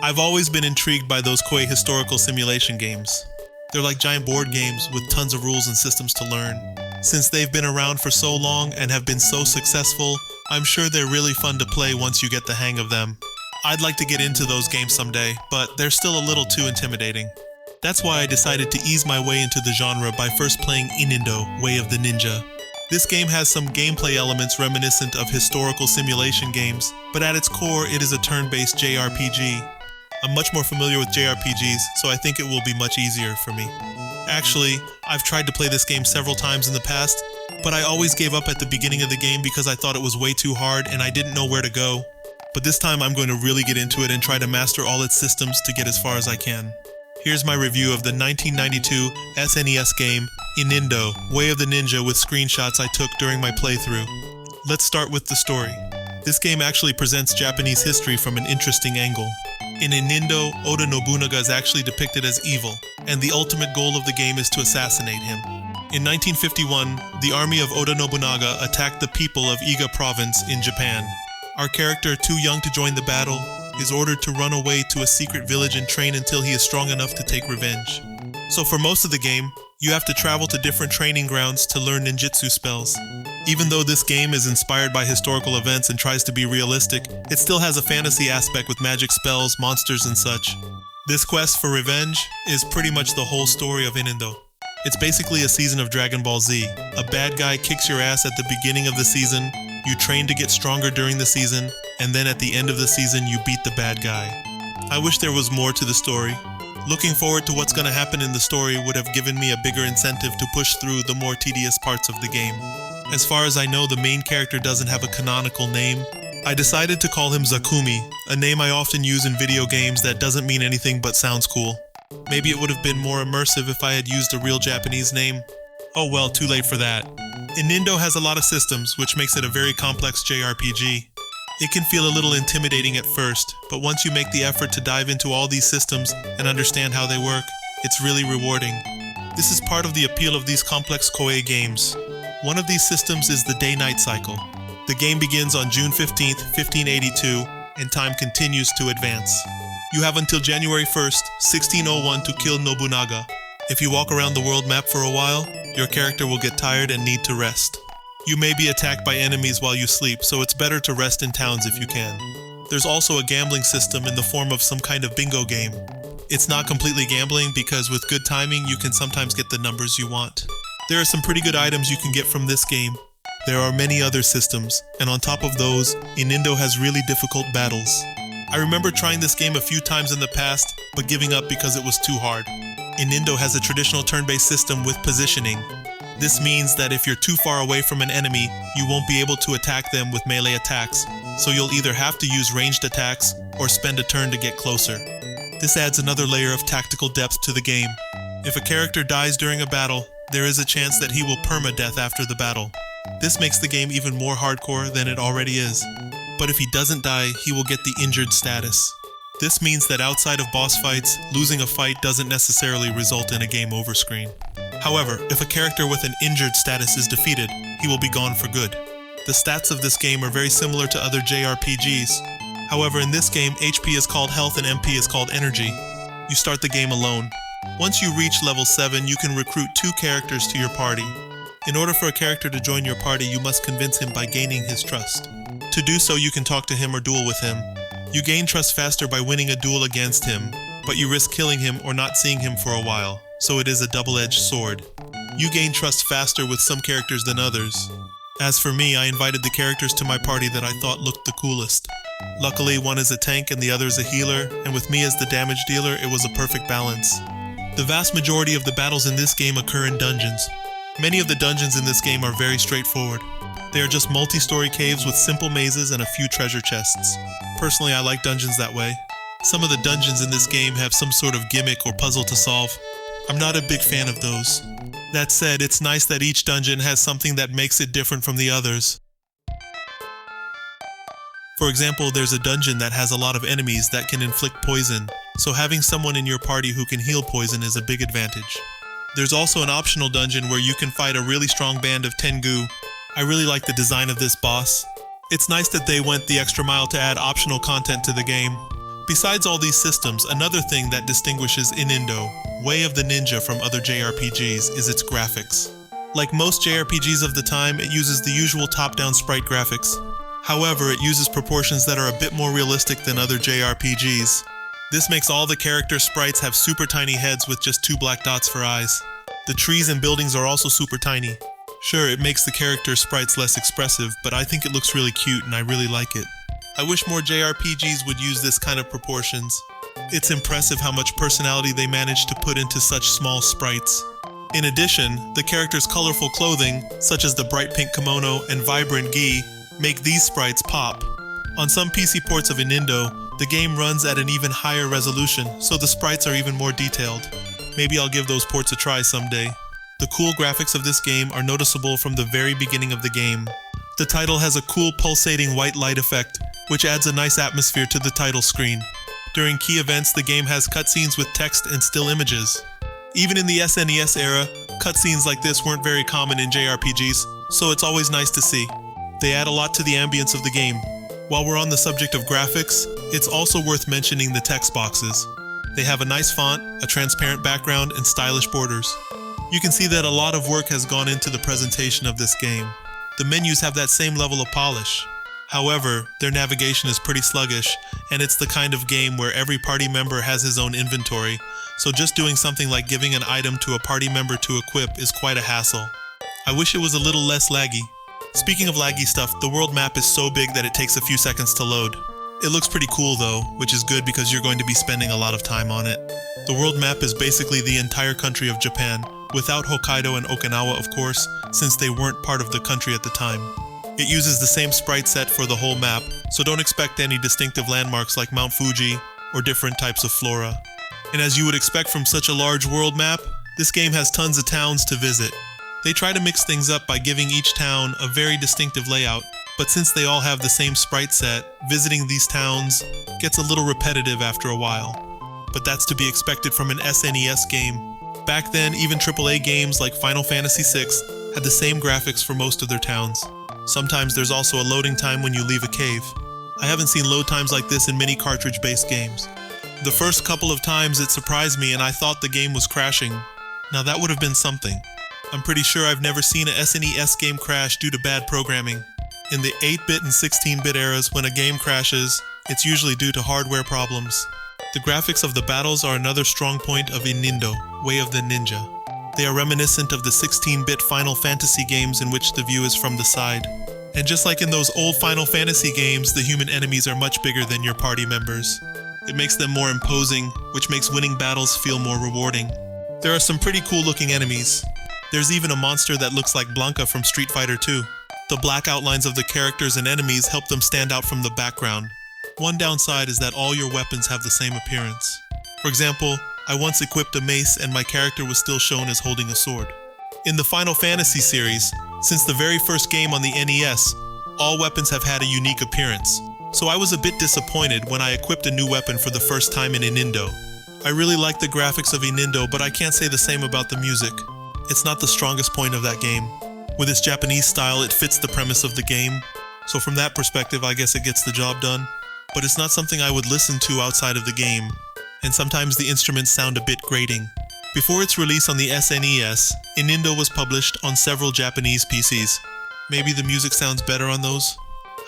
I've always been intrigued by those Koei historical simulation games. They're like giant board games with tons of rules and systems to learn. Since they've been around for so long and have been so successful, I'm sure they're really fun to play once you get the hang of them. I'd like to get into those games someday, but they're still a little too intimidating. That's why I decided to ease my way into the genre by first playing Inindo, Way of the Ninja. This game has some gameplay elements reminiscent of historical simulation games, but at its core it is a turn-based JRPG. I'm much more familiar with JRPGs, so I think it will be much easier for me. Actually, I've tried to play this game several times in the past, but I always gave up at the beginning of the game because I thought it was way too hard and I didn't know where to go. But this time I'm going to really get into it and try to master all its systems to get as far as I can. Here's my review of the 1992 SNES game, Inindo, Way of the Ninja, with screenshots I took during my playthrough. Let's start with the story. This game actually presents Japanese history from an interesting angle. In Inindo, Oda Nobunaga is actually depicted as evil, and the ultimate goal of the game is to assassinate him. In 1951, the army of Oda Nobunaga attacked the people of Iga province in Japan. Our character, too young to join the battle, is ordered to run away to a secret village and train until he is strong enough to take revenge. So for most of the game, you have to travel to different training grounds to learn ninjutsu spells. Even though this game is inspired by historical events and tries to be realistic, it still has a fantasy aspect with magic spells, monsters, and such. This quest for revenge is pretty much the whole story of Inindo. It's basically a season of Dragon Ball Z. A bad guy kicks your ass at the beginning of the season, you train to get stronger during the season, and then at the end of the season you beat the bad guy. I wish there was more to the story. Looking forward to what's going to happen in the story would have given me a bigger incentive to push through the more tedious parts of the game. As far as I know, the main character doesn't have a canonical name. I decided to call him Zakumi, a name I often use in video games that doesn't mean anything but sounds cool. Maybe it would have been more immersive if I had used a real Japanese name. Oh well, too late for that. Inindo has a lot of systems, which makes it a very complex JRPG. It can feel a little intimidating at first, but once you make the effort to dive into all these systems and understand how they work, it's really rewarding. This is part of the appeal of these complex Koei games. One of these systems is the day-night cycle. The game begins on June 15th, 1582, and time continues to advance. You have until January 1st, 1601 to kill Nobunaga. If you walk around the world map for a while, your character will get tired and need to rest. You may be attacked by enemies while you sleep, so it's better to rest in towns if you can. There's also a gambling system in the form of some kind of bingo game. It's not completely gambling because with good timing you can sometimes get the numbers you want. There are some pretty good items you can get from this game. There are many other systems, and on top of those, Inindo has really difficult battles. I remember trying this game a few times in the past, but giving up because it was too hard. Inindo has a traditional turn-based system with positioning. This means that if you're too far away from an enemy, you won't be able to attack them with melee attacks, so you'll either have to use ranged attacks or spend a turn to get closer. This adds another layer of tactical depth to the game. If a character dies during a battle, there is a chance that he will permadeath after the battle. This makes the game even more hardcore than it already is. But if he doesn't die, he will get the injured status. This means that outside of boss fights, losing a fight doesn't necessarily result in a game over screen. However, if a character with an injured status is defeated, he will be gone for good. The stats of this game are very similar to other JRPGs. However, in this game, HP is called health and MP is called energy. You start the game alone. Once you reach level 7, you can recruit 2 characters to your party. In order for a character to join your party, you must convince him by gaining his trust. To do so, you can talk to him or duel with him. You gain trust faster by winning a duel against him, but you risk killing him or not seeing him for a while, so it is a double-edged sword. You gain trust faster with some characters than others. As for me, I invited the characters to my party that I thought looked the coolest. Luckily, one is a tank and the other is a healer, and with me as the damage dealer, it was a perfect balance. The vast majority of the battles in this game occur in dungeons. Many of the dungeons in this game are very straightforward. They are just multi-story caves with simple mazes and a few treasure chests. Personally, I like dungeons that way. Some of the dungeons in this game have some sort of gimmick or puzzle to solve. I'm not a big fan of those. That said, it's nice that each dungeon has something that makes it different from the others. For example, there's a dungeon that has a lot of enemies that can inflict poison, so having someone in your party who can heal poison is a big advantage. There's also an optional dungeon where you can fight a really strong band of Tengu. I really like the design of this boss. It's nice that they went the extra mile to add optional content to the game. Besides all these systems, another thing that distinguishes Inindo, Way of the Ninja, from other JRPGs is its graphics. Like most JRPGs of the time, it uses the usual top-down sprite graphics. However, it uses proportions that are a bit more realistic than other JRPGs. This makes all the character sprites have super tiny heads with just 2 black dots for eyes. The trees and buildings are also super tiny. Sure, it makes the character sprites less expressive, but I think it looks really cute and I really like it. I wish more JRPGs would use this kind of proportions. It's impressive how much personality they manage to put into such small sprites. In addition, the characters' colorful clothing, such as the bright pink kimono and vibrant gi, make these sprites pop. On some PC ports of Inindo, the game runs at an even higher resolution, so the sprites are even more detailed. Maybe I'll give those ports a try someday. The cool graphics of this game are noticeable from the very beginning of the game. The title has a cool pulsating white light effect, which adds a nice atmosphere to the title screen. During key events, the game has cutscenes with text and still images. Even in the SNES era, cutscenes like this weren't very common in JRPGs, so it's always nice to see. They add a lot to the ambience of the game. While we're on the subject of graphics, it's also worth mentioning the text boxes. They have a nice font, a transparent background, and stylish borders. You can see that a lot of work has gone into the presentation of this game. The menus have that same level of polish. However, their navigation is pretty sluggish, and it's the kind of game where every party member has his own inventory, so just doing something like giving an item to a party member to equip is quite a hassle. I wish it was a little less laggy. Speaking of laggy stuff, the world map is so big that it takes a few seconds to load. It looks pretty cool though, which is good because you're going to be spending a lot of time on it. The world map is basically the entire country of Japan, without Hokkaido and Okinawa of course, since they weren't part of the country at the time. It uses the same sprite set for the whole map, so don't expect any distinctive landmarks like Mount Fuji or different types of flora. And as you would expect from such a large world map, this game has tons of towns to visit. They try to mix things up by giving each town a very distinctive layout, but since they all have the same sprite set, visiting these towns gets a little repetitive after a while. But that's to be expected from an SNES game. Back then, even AAA games like Final Fantasy VI had the same graphics for most of their towns. Sometimes there's also a loading time when you leave a cave. I haven't seen load times like this in many cartridge-based games. The first couple of times it surprised me and I thought the game was crashing. Now that would have been something. I'm pretty sure I've never seen a SNES game crash due to bad programming. In the 8-bit and 16-bit eras, when a game crashes, it's usually due to hardware problems. The graphics of the battles are another strong point of Inindo, Way of the Ninja. They are reminiscent of the 16-bit Final Fantasy games in which the view is from the side. And just like in those old Final Fantasy games, the human enemies are much bigger than your party members. It makes them more imposing, which makes winning battles feel more rewarding. There are some pretty cool looking enemies. There's even a monster that looks like Blanca from Street Fighter 2. The black outlines of the characters and enemies help them stand out from the background. One downside is that all your weapons have the same appearance. For example, I once equipped a mace and my character was still shown as holding a sword. In the Final Fantasy series, since the very first game on the NES, all weapons have had a unique appearance. So I was a bit disappointed when I equipped a new weapon for the first time in Inindo. I really like the graphics of Inindo, but I can't say the same about the music. It's not the strongest point of that game. With its Japanese style, it fits the premise of the game. So from that perspective, I guess it gets the job done. But it's not something I would listen to outside of the game. And sometimes the instruments sound a bit grating. Before its release on the SNES, Inindo was published on several Japanese PCs. Maybe the music sounds better on those?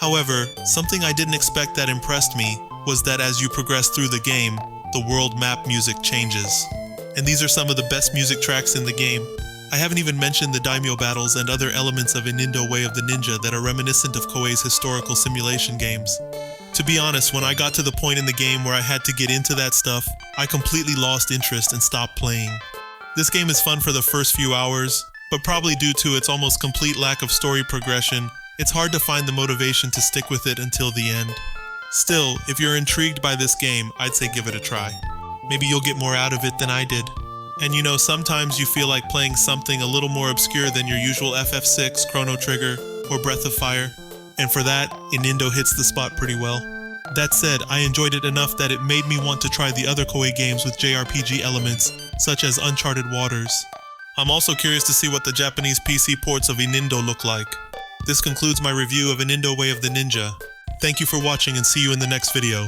However, something I didn't expect that impressed me was that as you progress through the game, the world map music changes. And these are some of the best music tracks in the game. I haven't even mentioned the daimyo battles and other elements of Inindo Way of the Ninja that are reminiscent of Koei's historical simulation games. To be honest, when I got to the point in the game where I had to get into that stuff, I completely lost interest and stopped playing. This game is fun for the first few hours, but probably due to its almost complete lack of story progression, it's hard to find the motivation to stick with it until the end. Still, if you're intrigued by this game, I'd say give it a try. Maybe you'll get more out of it than I did. And you know, sometimes you feel like playing something a little more obscure than your usual FF6, Chrono Trigger, or Breath of Fire. And for that, Inindo hits the spot pretty well. That said, I enjoyed it enough that it made me want to try the other Koei games with JRPG elements, such as Uncharted Waters. I'm also curious to see what the Japanese PC ports of Inindo look like. This concludes my review of Inindo Way of the Ninja. Thank you for watching and see you in the next video.